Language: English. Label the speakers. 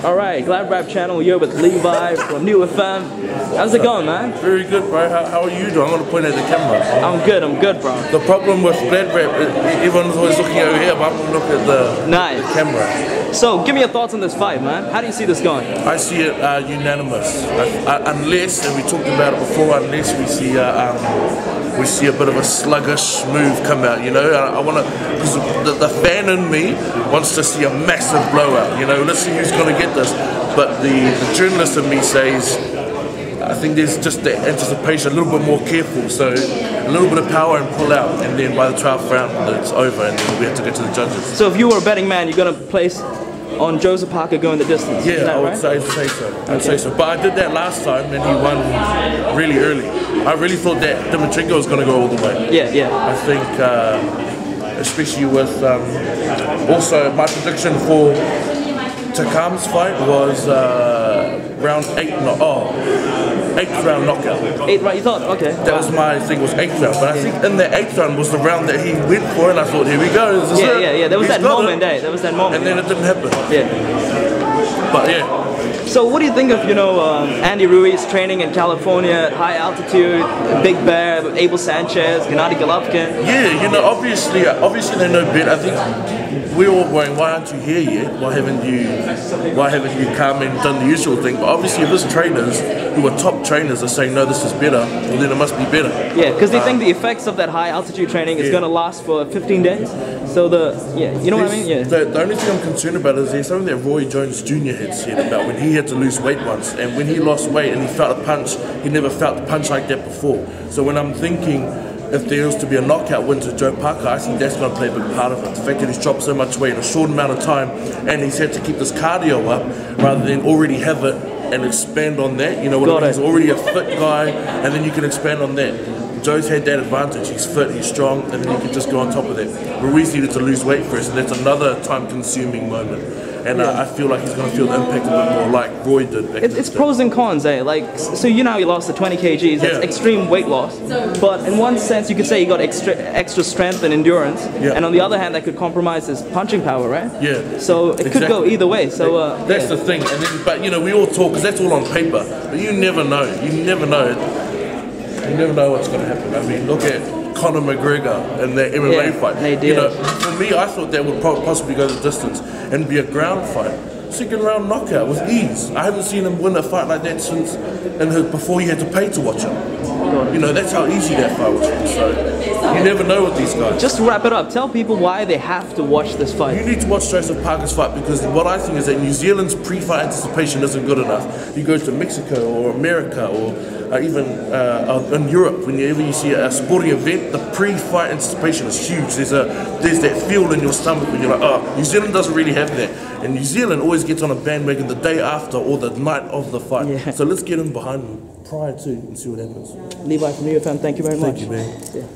Speaker 1: Alright, GladrapChannel, you're with Levi from Nui FM. How's it going, man?
Speaker 2: Very good, bro. How are you doing? I'm going to point at the camera.
Speaker 1: I'm good, bro.
Speaker 2: The problem with Gladrap, everyone's always looking over here, but I'm going to look at the camera.
Speaker 1: So, give me your thoughts on this fight, man. How do you see this going?
Speaker 2: I see it unanimous. Unless, and we talked about it before, unless we see a bit of a sluggish move come out, you know. I want to, because the fan in me wants to see a massive blowout, you know. Let's see who's going to get this. But the journalist in me says, I think there's just the anticipation, a little bit more careful, so a little bit of power and pull out, and then by the 12th round it's over, and then we have to get to the judges.
Speaker 1: So if you were a betting man, you're going to place on Joseph Parker going the distance?
Speaker 2: Yeah, I would say so. I'd say so. But I did that last time, and he won really early. I really thought that Dimitrenko was going to go all the way.
Speaker 1: Yeah.
Speaker 2: I think, especially with also my prediction for Takam's fight was round 8th round knockout.
Speaker 1: 8th round, you thought? Okay.
Speaker 2: That was my thing, was 8th round. But I think in the 8th round was the round that he went for, and I thought, here we go.
Speaker 1: Yeah. There was that moment, There was that moment.
Speaker 2: And then it didn't happen.
Speaker 1: Yeah.
Speaker 2: But yeah.
Speaker 1: So what do you think of, Andy Ruiz training in California at high altitude, Big Bear, Abel Sanchez, Gennady Golovkin?
Speaker 2: Yeah, obviously they know better. I think we're all going, why aren't you here yet? Why haven't you come and done the usual thing? But obviously if there's trainers who are top trainers are saying, no, this is better, well then it must be better.
Speaker 1: Yeah, because they think the effects of that high altitude training is going to last for 15 days. So you know what I mean? Yeah.
Speaker 2: The only thing I'm concerned about is there's something that Roy Jones Jr. had said about when he had to lose weight once, and when he lost weight and he felt a punch, he never felt a punch like that before. So when I'm thinking, if there was to be a knockout win to Joe Parker, I think that's going to play a big part of it. The fact that he's dropped so much weight in a short amount of time, and he's had to keep this cardio up rather than already have it and expand on that. You know what I mean? He's already a fit guy, and then you can expand on that. Joe's had that advantage. He's fit, he's strong, and then you can just go on top of that. Ruiz needed to lose weight first, and that's another time-consuming moment. And I feel like he's going to feel the impact a bit more like Roy did.
Speaker 1: It's pros and cons, eh? Like, so you know he lost the 20 kgs, that's extreme weight loss. But in one sense, you could say he got extra strength and endurance. Yeah. And on the other hand, that could compromise his punching power, right? Yeah. So it could go either way. So
Speaker 2: that's the thing. And then, but we all talk, because that's all on paper. But you never know. You never know. You never know what's going to happen. I mean, look at Conor McGregor and their MMA fight.
Speaker 1: They did.
Speaker 2: For me, I thought that would possibly go the distance and be a ground fight. Second round knockout with ease. I haven't seen him win a fight like that since before he had to pay to watch him. That's how easy that fight was. So you never know with these guys.
Speaker 1: Just to wrap it up, tell people why they have to watch this fight.
Speaker 2: You need to watch Joseph Parker's fight, because what I think is that New Zealand's pre-fight anticipation isn't good enough. You go to Mexico or America or even in Europe, whenever you see a sporting event, the pre-fight anticipation is huge. There's that feel in your stomach when you're like, oh, New Zealand doesn't really have that. And New Zealand always gets on a bandwagon the day after or the night of the fight. Yeah. So let's get him behind him prior to and see what happens.
Speaker 1: Levi from Nui FM, thank you very much.
Speaker 2: Thank you, man.
Speaker 1: Yeah.